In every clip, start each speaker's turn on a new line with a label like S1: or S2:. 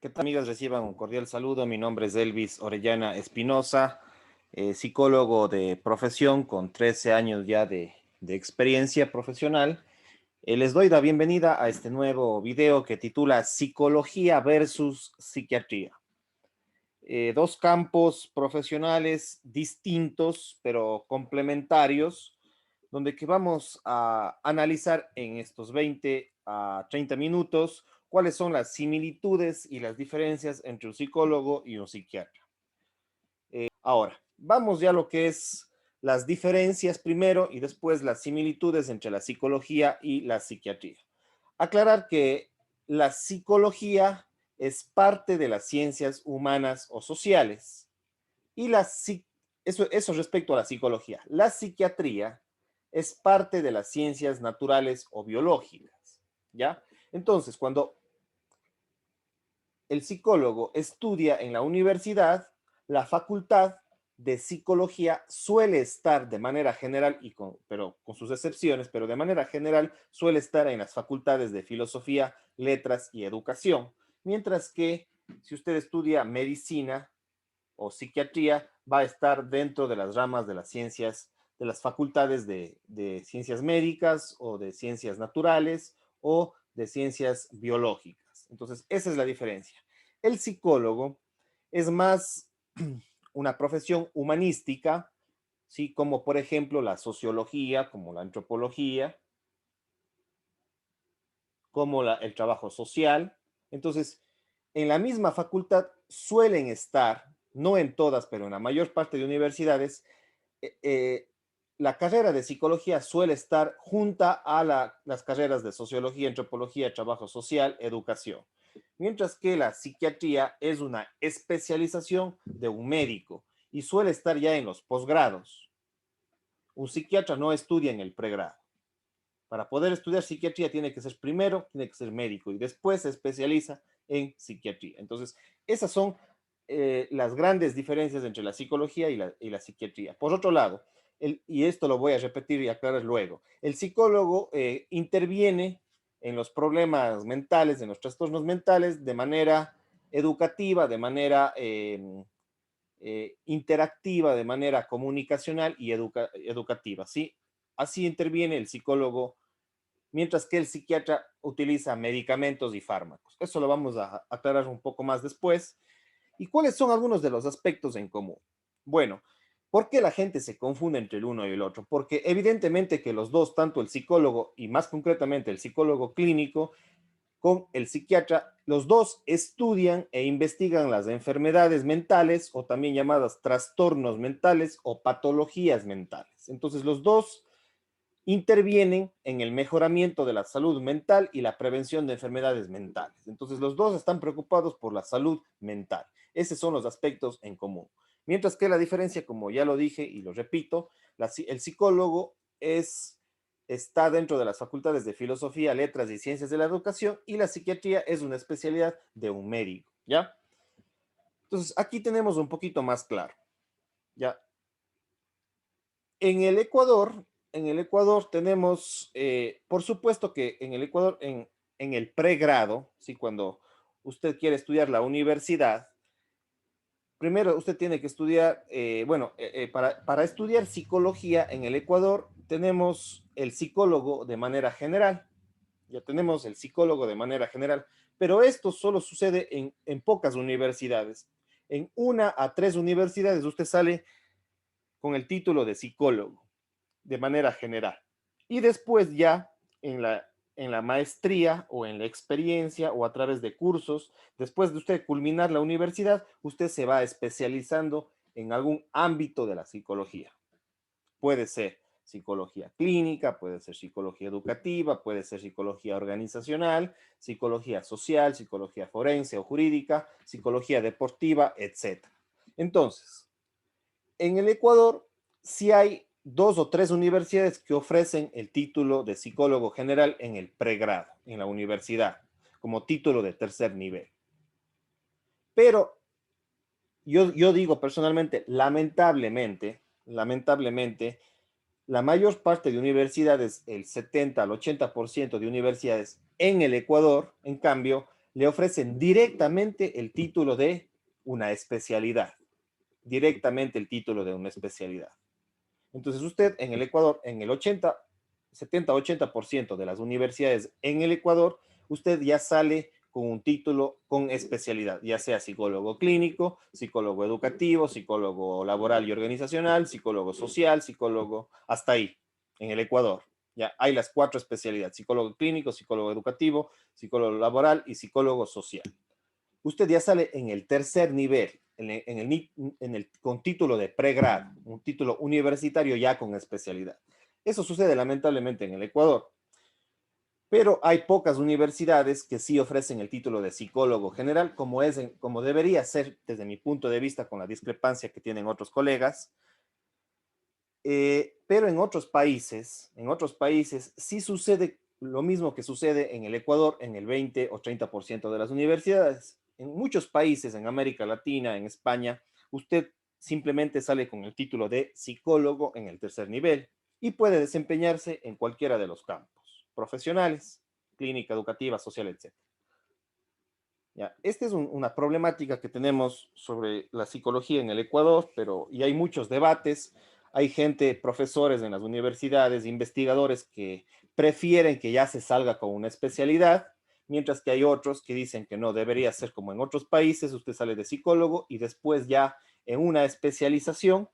S1: ¿Qué tal, amigas? Reciban un cordial saludo. Mi nombre es Elvis Orellana Espinosa, psicólogo de profesión con 13 años ya de experiencia profesional. Les doy la bienvenida a este nuevo video que titula Psicología versus Psiquiatría. Dos campos profesionales distintos, pero complementarios, donde que vamos a analizar en estos 20 a 30 minutos cuáles son las similitudes y las diferencias entre un psicólogo y un psiquiatra. Ahora, vamos ya a lo que es las diferencias primero y después las similitudes entre la psicología y la psiquiatría. Aclarar que la psicología es parte de las ciencias humanas o sociales y eso respecto a la psicología. La psiquiatría es parte de las ciencias naturales o biológicas, ¿ya? Entonces, cuando el psicólogo estudia en la universidad, la facultad de psicología suele estar de manera general, pero con sus excepciones, pero de manera general suele estar en las facultades de filosofía, letras y educación. Mientras que si usted estudia medicina o psiquiatría, va a estar dentro de las ramas de las ciencias, de las facultades de ciencias médicas o de ciencias naturales o de ciencias biológicas. Entonces, esa es la diferencia. El psicólogo es más una profesión humanística, ¿sí? Como por ejemplo la sociología, como la antropología, como el trabajo social. Entonces, en la misma facultad suelen estar, no en todas, pero en la mayor parte de universidades, eh, eh, la carrera de psicología suele estar junta a las carreras de sociología, antropología, trabajo social, educación. Mientras que la psiquiatría es una especialización de un médico y suele estar ya en los posgrados. Un psiquiatra no estudia en el pregrado. Para poder estudiar psiquiatría tiene que ser primero, tiene que ser médico y después se especializa en psiquiatría. Entonces, esas son las grandes diferencias entre la psicología y la psiquiatría. Por otro lado, y esto lo voy a repetir y aclarar luego, el psicólogo interviene en los problemas mentales, en los trastornos mentales, de manera educativa, de manera interactiva, de manera comunicacional y educativa. ¿Sí? Así interviene el psicólogo, mientras que el psiquiatra utiliza medicamentos y fármacos. Eso lo vamos a aclarar un poco más después. ¿Y cuáles son algunos de los aspectos en común? Bueno, ¿por qué la gente se confunde entre el uno y el otro? Porque evidentemente que los dos, tanto el psicólogo y más concretamente el psicólogo clínico con el psiquiatra, los dos estudian e investigan las enfermedades mentales o también llamadas trastornos mentales o patologías mentales. Entonces, los dos intervienen en el mejoramiento de la salud mental y la prevención de enfermedades mentales. Entonces, los dos están preocupados por la salud mental. Esos son los aspectos en común. Mientras que la diferencia, como ya lo dije y lo repito, el psicólogo está dentro de las facultades de filosofía, letras y ciencias de la educación y la psiquiatría es una especialidad de un médico, ¿ya? Entonces, aquí tenemos un poquito más claro, ¿ya? En el Ecuador, en el Ecuador tenemos, por supuesto que en el Ecuador, en el pregrado, ¿sí? Cuando usted quiere estudiar la universidad, primero usted tiene que estudiar, bueno, para estudiar psicología en el Ecuador tenemos el psicólogo de manera general, ya tenemos el psicólogo de manera general, pero esto solo sucede en pocas universidades. En 1 a 3 universidades usted sale con el título de psicólogo de manera general. Y después ya en la maestría o en la experiencia o a través de cursos, después de usted culminar la universidad, usted se va especializando en algún ámbito de la psicología. Puede ser psicología clínica, puede ser psicología educativa, puede ser psicología organizacional, psicología social, psicología forense o jurídica, psicología deportiva, etc. Entonces, en el Ecuador sí hay 2 o 3 universidades que ofrecen el título de psicólogo general en el pregrado, en la universidad, como título de tercer nivel. Pero yo digo personalmente, lamentablemente, la mayor parte de universidades, el 70 al 80% de universidades en el Ecuador, en cambio, le ofrecen directamente el título de una especialidad. Directamente el título de una especialidad. Entonces usted en el Ecuador, en el 70-80% de las universidades en el Ecuador, usted ya sale con un título con especialidad, ya sea psicólogo clínico, psicólogo educativo, psicólogo laboral y organizacional, psicólogo social, psicólogo, hasta ahí, en el Ecuador. Ya hay las 4 especialidades: psicólogo clínico, psicólogo educativo, psicólogo laboral y psicólogo social. Usted ya sale en el tercer nivel, con título de pregrado, un título universitario ya con especialidad. Eso sucede lamentablemente en el Ecuador, pero hay pocas universidades que sí ofrecen el título de psicólogo general, como debería ser desde mi punto de vista, con la discrepancia que tienen otros colegas. Pero en otros países sí sucede lo mismo que sucede en el Ecuador en el 20 o 30% de las universidades. En muchos países, en América Latina, en España, usted simplemente sale con el título de psicólogo en el tercer nivel y puede desempeñarse en cualquiera de los campos profesionales, clínica, educativa, social, etc. Ya, esta es una problemática que tenemos sobre la psicología en el Ecuador, y hay muchos debates. Hay gente, profesores en las universidades, investigadores que prefieren que ya se salga con una especialidad, mientras que hay otros que dicen que no, debería ser como en otros países: usted sale de psicólogo y después ya en una especialización,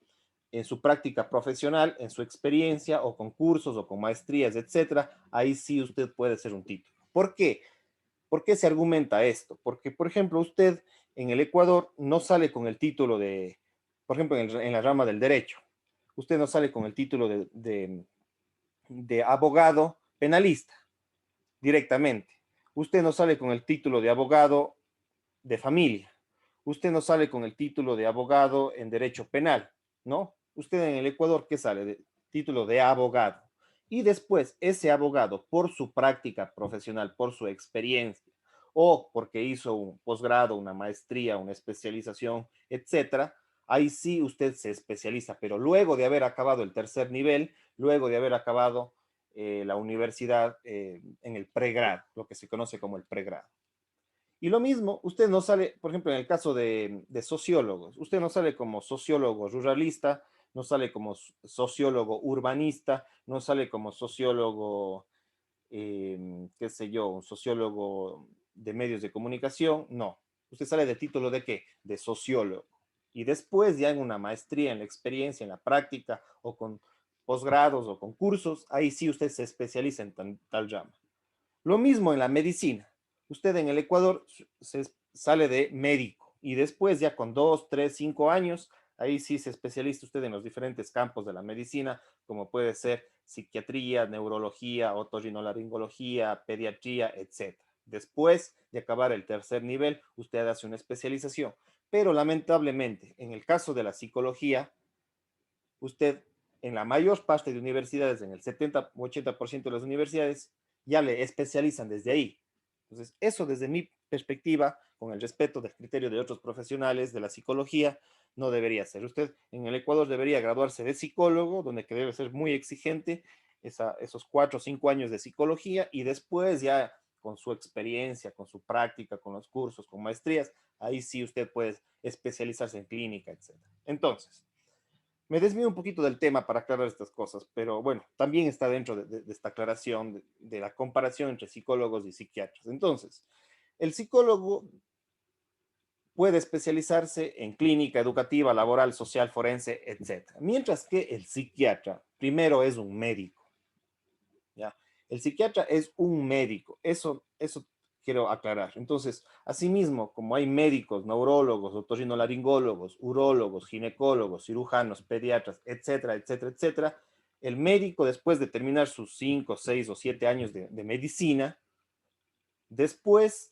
S1: en su práctica profesional, en su experiencia o con cursos o con maestrías, etcétera, ahí sí usted puede ser un título. ¿Por qué? ¿Por qué se argumenta esto? Porque, por ejemplo, usted en el Ecuador no sale con el título de, por ejemplo, en la rama del derecho, usted no sale con el título de abogado penalista directamente. Usted no sale con el título de abogado de familia. Usted no sale con el título de abogado en derecho penal, ¿no? Usted en el Ecuador, ¿qué sale? De título de abogado. Y después, ese abogado, por su práctica profesional, por su experiencia, o porque hizo un posgrado, una maestría, una especialización, etcétera, ahí sí usted se especializa, pero luego de haber acabado el tercer nivel, luego de haber acabado la universidad en el pregrado, lo que se conoce como el pregrado. Y lo mismo, usted no sale, por ejemplo, en el caso de sociólogos, usted no sale como sociólogo ruralista, no sale como sociólogo urbanista, no sale como sociólogo, qué sé yo, un sociólogo de medios de comunicación, no. Usted sale de título de qué? De sociólogo. Y después ya en una maestría, en la experiencia, en la práctica, o con posgrados o con cursos, ahí sí usted se especializa en tal rama. Lo mismo en la medicina. Usted en el Ecuador sale de médico y después ya con 2, 3, 5 años, ahí sí se especializa usted en los diferentes campos de la medicina, como puede ser psiquiatría, neurología, otorrinolaringología, pediatría, etc. Después de acabar el tercer nivel, usted hace una especialización. Pero lamentablemente, en el caso de la psicología, usted en la mayor parte de universidades, en el 70 o 80% de las universidades, ya le especializan desde ahí. Entonces, eso desde mi perspectiva, con el respeto del criterio de otros profesionales de la psicología, no debería ser. Usted en el Ecuador debería graduarse de psicólogo, donde que debe ser muy exigente esos 4 o 5 años de psicología, y después ya con su experiencia, con su práctica, con los cursos, con maestrías, ahí sí usted puede especializarse en clínica, etc. Entonces, me desvío un poquito del tema para aclarar estas cosas, pero bueno, también está dentro de esta aclaración de la comparación entre psicólogos y psiquiatras. Entonces, el psicólogo puede especializarse en clínica, educativa, laboral, social, forense, etcétera. Mientras que el psiquiatra primero es un médico, ¿ya? El psiquiatra es un médico, eso quiero aclarar. Entonces, asimismo, como hay médicos, neurólogos, otorrinolaringólogos, urólogos, ginecólogos, cirujanos, pediatras, etcétera, etcétera, etcétera, el médico, después de terminar sus 5, 6 o 7 años de medicina, después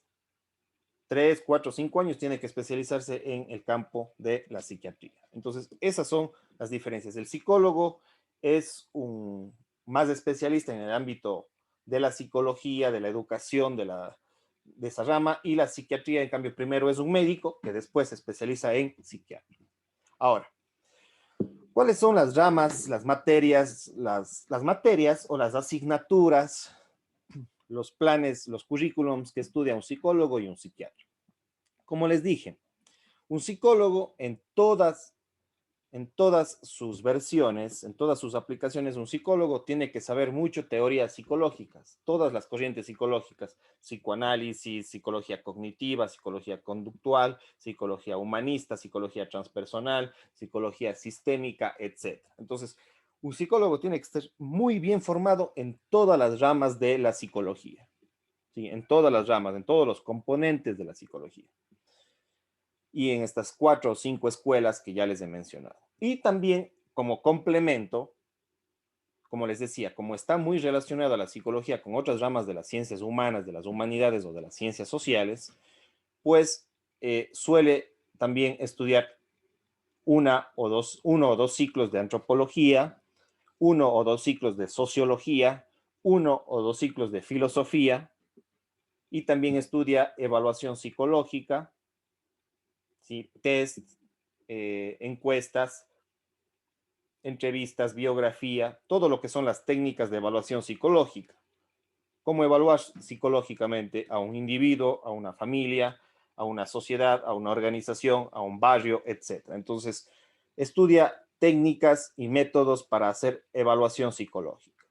S1: 3, 4, 5 años tiene que especializarse en el campo de la psiquiatría. Entonces, esas son las diferencias. El psicólogo es un más especialista en el ámbito de la psicología, de la educación, de esa rama, y la psiquiatría, en cambio, primero es un médico que después se especializa en psiquiatría. Ahora, ¿cuáles son las ramas, las materias o las asignaturas, los planes, los currículums que estudia un psicólogo y un psiquiatra. Como les dije, un psicólogo en todas sus versiones, en todas sus aplicaciones, un psicólogo tiene que saber mucho teorías psicológicas, todas las corrientes psicológicas, psicoanálisis, psicología cognitiva, psicología conductual, psicología humanista, psicología transpersonal, psicología sistémica, etc. Entonces, un psicólogo tiene que estar muy bien formado en todas las ramas de la psicología, ¿sí? En todas las ramas, en todos los componentes de la psicología y en estas 4 o 5 escuelas que ya les he mencionado. Y también como complemento, como les decía, como está muy relacionado a la psicología con otras ramas de las ciencias humanas, de las humanidades o de las ciencias sociales, pues suele también estudiar uno o dos ciclos de antropología, 1 o 2 ciclos de sociología, 1 o 2 ciclos de filosofía, y también estudia evaluación psicológica, ¿sí? Test, encuestas, entrevistas, biografía, todo lo que son las técnicas de evaluación psicológica. Cómo evaluar psicológicamente a un individuo, a una familia, a una sociedad, a una organización, a un barrio, etc. Entonces, estudia técnicas y métodos para hacer evaluación psicológica.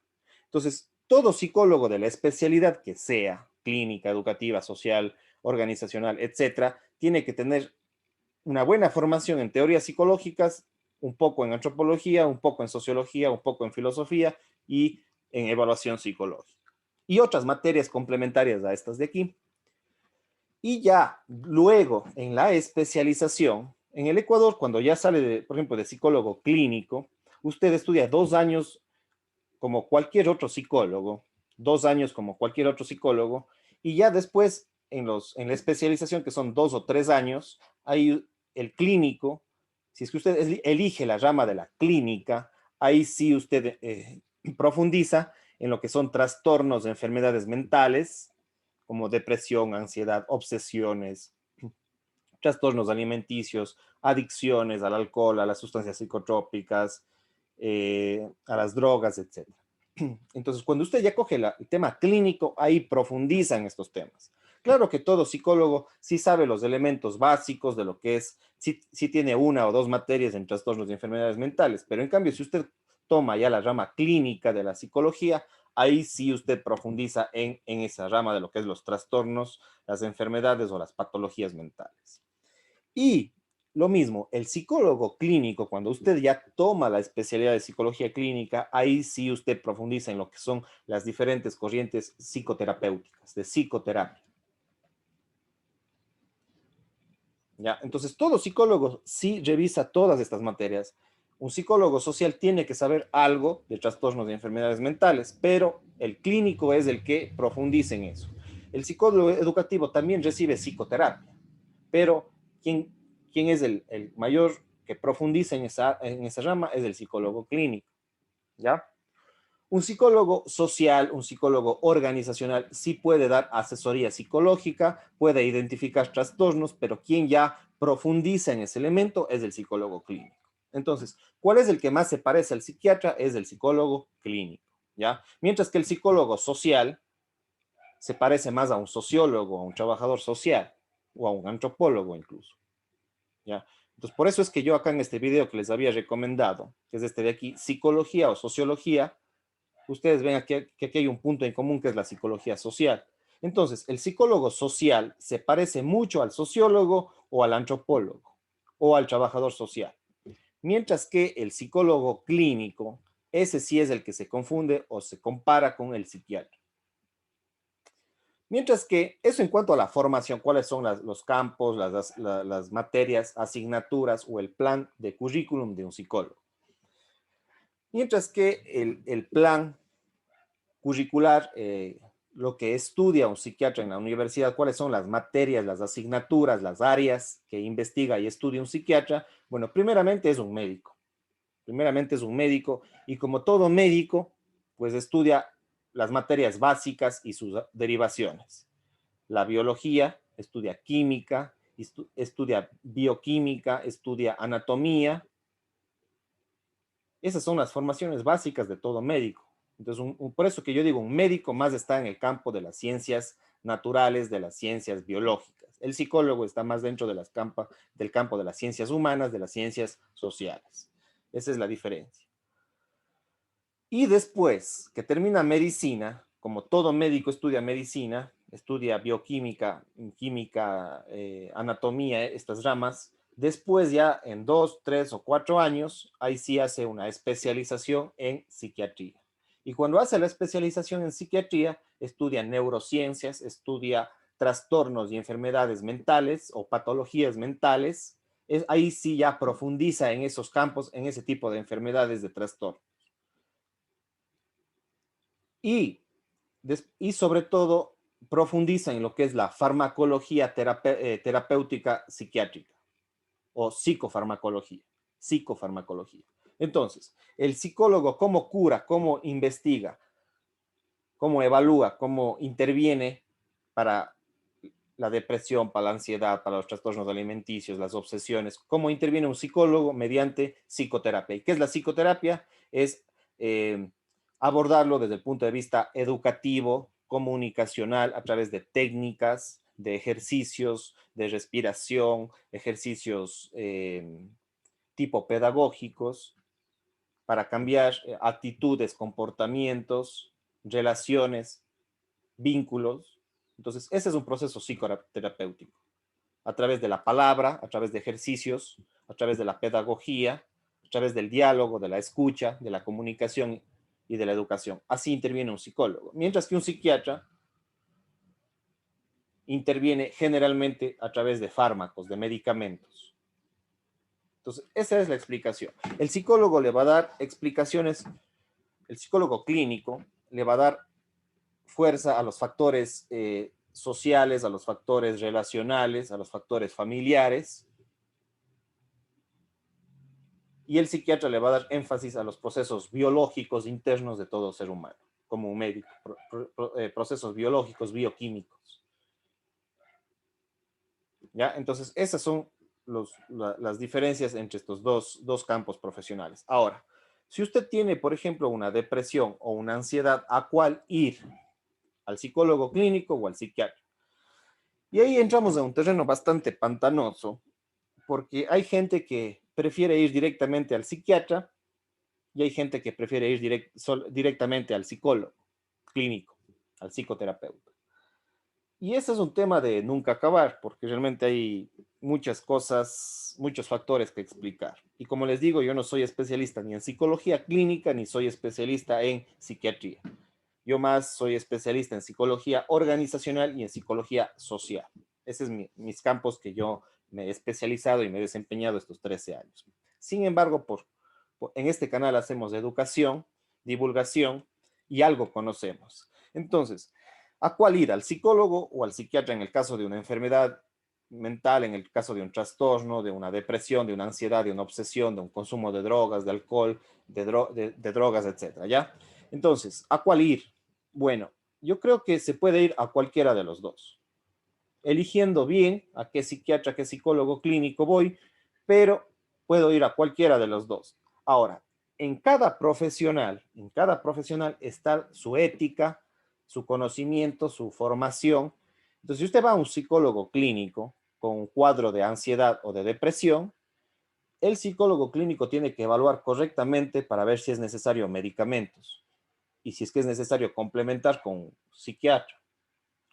S1: Entonces, todo psicólogo de la especialidad que sea, clínica, educativa, social, organizacional, etc., tiene que tener una buena formación en teorías psicológicas, un poco en antropología, un poco en sociología, un poco en filosofía y en evaluación psicológica. Y otras materias complementarias a estas de aquí. Y ya luego, en la especialización, en el Ecuador, cuando ya sale, por ejemplo, de psicólogo clínico, usted estudia 2 años como cualquier otro psicólogo, 2 años como cualquier otro psicólogo, y ya después, en la especialización, que son 2 o 3 años, hay el clínico. Si es que usted elige la rama de la clínica, ahí sí usted profundiza en lo que son trastornos de enfermedades mentales, como depresión, ansiedad, obsesiones, trastornos alimenticios, adicciones al alcohol, a las sustancias psicotrópicas, a las drogas, etc. Entonces, cuando usted ya coge el tema clínico, ahí profundiza en estos temas. Claro que todo psicólogo sí sabe los elementos básicos de lo que es, sí tiene 1 o 2 materias en trastornos de enfermedades mentales, pero en cambio, si usted toma ya la rama clínica de la psicología, ahí sí usted profundiza en esa rama de lo que es los trastornos, las enfermedades o las patologías mentales. Y lo mismo, el psicólogo clínico, cuando usted ya toma la especialidad de psicología clínica, ahí sí usted profundiza en lo que son las diferentes corrientes psicoterapéuticas, de psicoterapia. ¿Ya? Entonces, todo psicólogo sí revisa todas estas materias. Un psicólogo social tiene que saber algo de trastornos de enfermedades mentales, pero el clínico es el que profundiza en eso. El psicólogo educativo también recibe psicoterapia, pero quien, quien es el mayor que profundiza en esa rama es el psicólogo clínico, ¿ya? Un psicólogo social, un psicólogo organizacional, sí puede dar asesoría psicológica, puede identificar trastornos, pero quien ya profundiza en ese elemento es el psicólogo clínico. Entonces, ¿cuál es el que más se parece al psiquiatra? Es el psicólogo clínico, ¿ya? Mientras que el psicólogo social se parece más a un sociólogo, a un trabajador social o a un antropólogo incluso, ¿ya? Entonces, por eso es que yo acá en este video que les había recomendado, que es este de aquí, psicología o sociología, ustedes ven aquí, que aquí hay un punto en común que es la psicología social. Entonces, el psicólogo social se parece mucho al sociólogo o al antropólogo o al trabajador social. Mientras que el psicólogo clínico, ese sí es el que se confunde o se compara con el psiquiatra. Mientras que eso en cuanto a la formación, cuáles son los campos, las materias, asignaturas o el plan de currículum de un psicólogo. Mientras que el plan curricular, lo que estudia un psiquiatra en la universidad, cuáles son las materias, las asignaturas, las áreas que investiga y estudia un psiquiatra, bueno, primeramente es un médico. Primeramente es un médico y como todo médico, pues estudia las materias básicas y sus derivaciones. La biología, estudia química, estudia bioquímica, estudia anatomía. Esas son las formaciones básicas de todo médico, Entonces, por eso que yo digo, un médico más está en el campo de las ciencias naturales, de las ciencias biológicas. El psicólogo está más dentro de del campo de las ciencias humanas, de las ciencias sociales. Esa es la diferencia. Y después que termina medicina, como todo médico estudia medicina, estudia bioquímica, química, anatomía, estas ramas, después ya en 2, 3 o 4 años, ahí sí hace una especialización en psiquiatría. Y cuando hace la especialización en psiquiatría, estudia neurociencias, estudia trastornos y enfermedades mentales o patologías mentales. Ahí sí ya profundiza en esos campos, en ese tipo de enfermedades de trastorno. Y, y sobre todo profundiza en lo que es la farmacología terapéutica psiquiátrica o psicofarmacología. Entonces, el psicólogo, ¿cómo cura, cómo investiga, cómo evalúa, cómo interviene para la depresión, para la ansiedad, para los trastornos alimenticios, las obsesiones? ¿Cómo interviene un psicólogo? Mediante psicoterapia. ¿Y qué es la psicoterapia? Es abordarlo desde el punto de vista educativo, comunicacional, a través de técnicas, de ejercicios de respiración, ejercicios tipo pedagógicos, para cambiar actitudes, comportamientos, relaciones, vínculos. Entonces, ese es un proceso psicoterapéutico. A través de la palabra, a través de ejercicios, a través de la pedagogía, a través del diálogo, de la escucha, de la comunicación y de la educación. Así interviene un psicólogo. Mientras que un psiquiatra interviene generalmente a través de fármacos, de medicamentos. Entonces, esa es la explicación. El psicólogo le va a dar explicaciones, el psicólogo clínico le va a dar fuerza a los factores sociales, a los factores relacionales, a los factores familiares, y el psiquiatra le va a dar énfasis a los procesos biológicos internos de todo ser humano, como un médico, procesos biológicos, bioquímicos. ¿Ya? Entonces, esas son las diferencias entre estos dos campos profesionales. Ahora, si usted tiene, por ejemplo, una depresión o una ansiedad, ¿a cuál ir? ¿Al psicólogo clínico o al psiquiatra? Y ahí entramos en un terreno bastante pantanoso, porque hay gente que prefiere ir directamente al psiquiatra y hay gente que prefiere ir directamente al psicólogo clínico, al psicoterapeuta. Y ese es un tema de nunca acabar, porque realmente hay muchas cosas, muchos factores que explicar. Y como les digo, yo no soy especialista ni en psicología clínica, ni soy especialista en psiquiatría. Yo más soy especialista en psicología organizacional y en psicología social. Esos son mis campos que yo me he especializado y me he desempeñado estos 13 años. Sin embargo, en este canal hacemos educación, divulgación y algo conocemos. Entonces, ¿a cuál ir? ¿Al psicólogo o al psiquiatra en el caso de una enfermedad mental, en el caso de un trastorno, de una depresión, de una ansiedad, de una obsesión, de un consumo de drogas, de alcohol, de drogas, etcétera? ¿Ya? Entonces, ¿a cuál ir? Bueno, yo creo que se puede ir a cualquiera de los dos, eligiendo bien a qué psiquiatra, a qué psicólogo clínico voy, pero puedo ir a cualquiera de los dos. Ahora, en cada profesional está su ética, su conocimiento, su formación. Entonces, si usted va a un psicólogo clínico con un cuadro de ansiedad o de depresión, el psicólogo clínico tiene que evaluar correctamente para ver si es necesario medicamentos y si es que es necesario complementar con psiquiatra,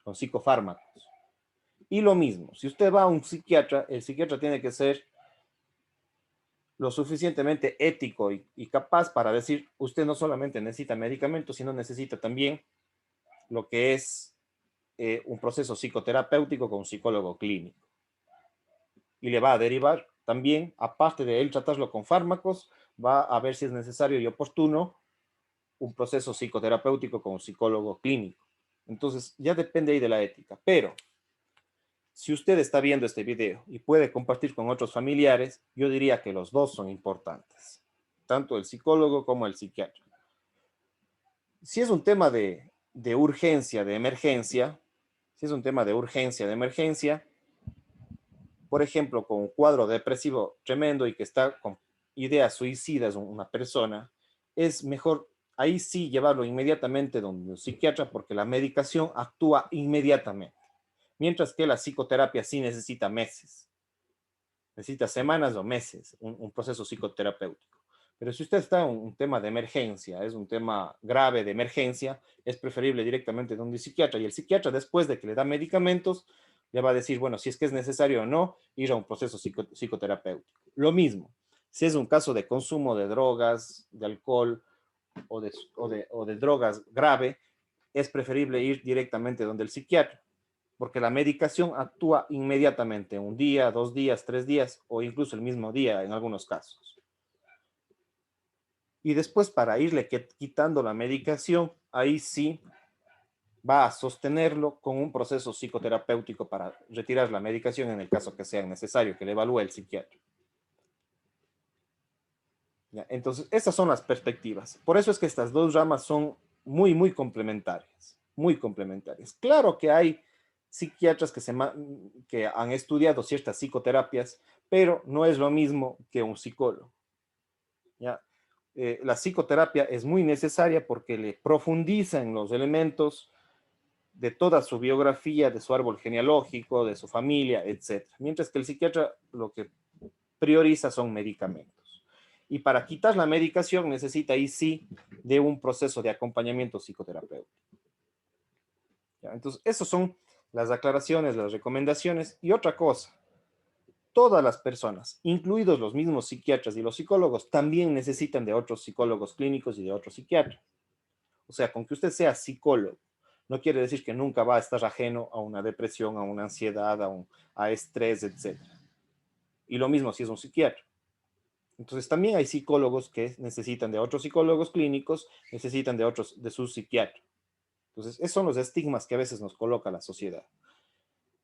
S1: con psicofármacos. Y lo mismo, si usted va a un psiquiatra, el psiquiatra tiene que ser lo suficientemente ético y capaz para decir, usted no solamente necesita medicamentos, sino necesita también lo que es un proceso psicoterapéutico con un psicólogo clínico. Y le va a derivar también, aparte de él tratarlo con fármacos, va a ver si es necesario y oportuno un proceso psicoterapéutico con un psicólogo clínico. Entonces, ya depende ahí de la ética. Pero, si usted está viendo este video y puede compartir con otros familiares, yo diría que los dos son importantes, tanto el psicólogo como el psiquiatra. Si es un tema de urgencia, de emergencia, si es un tema de urgencia, de emergencia, por ejemplo, con un cuadro depresivo tremendo y que está con ideas suicidas una persona, es mejor ahí sí llevarlo inmediatamente donde un psiquiatra porque la medicación actúa inmediatamente, mientras que la psicoterapia sí necesita meses, necesita semanas o meses, un proceso psicoterapéutico. Pero si usted está en un tema de emergencia, es un tema grave de emergencia, es preferible directamente donde un psiquiatra y el psiquiatra después de que le da medicamentos, le va a decir, bueno, si es que es necesario o no, ir a un proceso psicoterapéutico. Lo mismo, si es un caso de consumo de drogas, de alcohol o de drogas grave, es preferible ir directamente donde el psiquiatra, porque la medicación actúa inmediatamente, un día, 2 días, 3 días o incluso el mismo día en algunos casos. Y después para irle quitando la medicación, ahí sí va a sostenerlo con un proceso psicoterapéutico para retirar la medicación en el caso que sea necesario, que le evalúe el psiquiatra. ¿Ya? Entonces, esas son las perspectivas. Por eso es que estas dos ramas son muy, muy complementarias, muy complementarias. Claro que hay psiquiatras que han estudiado ciertas psicoterapias, pero no es lo mismo que un psicólogo. ¿Ya? La psicoterapia es muy necesaria porque le profundiza en los elementos de toda su biografía, de su árbol genealógico, de su familia, etc. Mientras que el psiquiatra lo que prioriza son medicamentos. Y para quitar la medicación necesita ahí sí de un proceso de acompañamiento psicoterapéutico. ¿Ya? Entonces, esas son las aclaraciones, las recomendaciones. Y otra cosa, todas las personas, incluidos los mismos psiquiatras y los psicólogos, también necesitan de otros psicólogos clínicos y de otros psiquiatras. O sea, con que usted sea psicólogo, no quiere decir que nunca va a estar ajeno a una depresión, a una ansiedad, a estrés, etc. Y lo mismo si es un psiquiatra. Entonces también hay psicólogos que necesitan de otros psicólogos clínicos, necesitan de otros, de sus psiquiatras. Entonces, esos son los estigmas que a veces nos coloca la sociedad.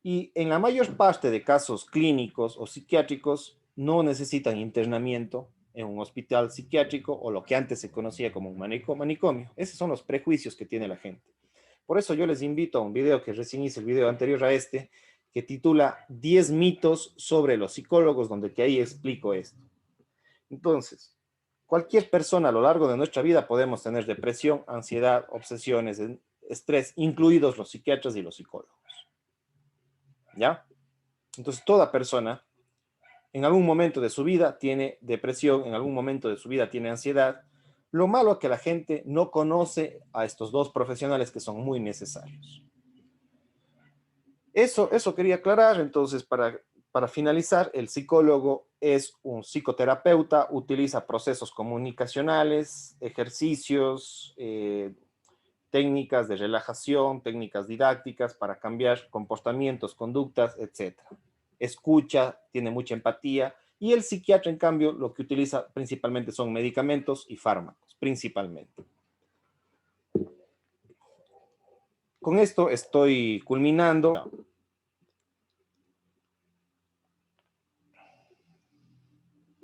S1: Y en la mayor parte de casos clínicos o psiquiátricos no necesitan internamiento en un hospital psiquiátrico o lo que antes se conocía como un manicomio. Esos son los prejuicios que tiene la gente. Por eso yo les invito a un video que recién hice, el video anterior a este, que titula 10 mitos sobre los psicólogos, donde que ahí explico esto. Entonces, cualquier persona a lo largo de nuestra vida podemos tener depresión, ansiedad, obsesiones, estrés, incluidos los psiquiatras y los psicólogos. ¿Ya? Entonces, toda persona en algún momento de su vida tiene depresión, en algún momento de su vida tiene ansiedad. Lo malo es que la gente no conoce a estos dos profesionales que son muy necesarios. Eso quería aclarar. Entonces, para finalizar, el psicólogo es un psicoterapeuta, utiliza procesos comunicacionales, ejercicios, técnicas de relajación, técnicas didácticas para cambiar comportamientos, conductas, etc. Escucha, tiene mucha empatía, y el psiquiatra, en cambio, lo que utiliza principalmente son medicamentos y fármacos, principalmente. Con esto estoy culminando.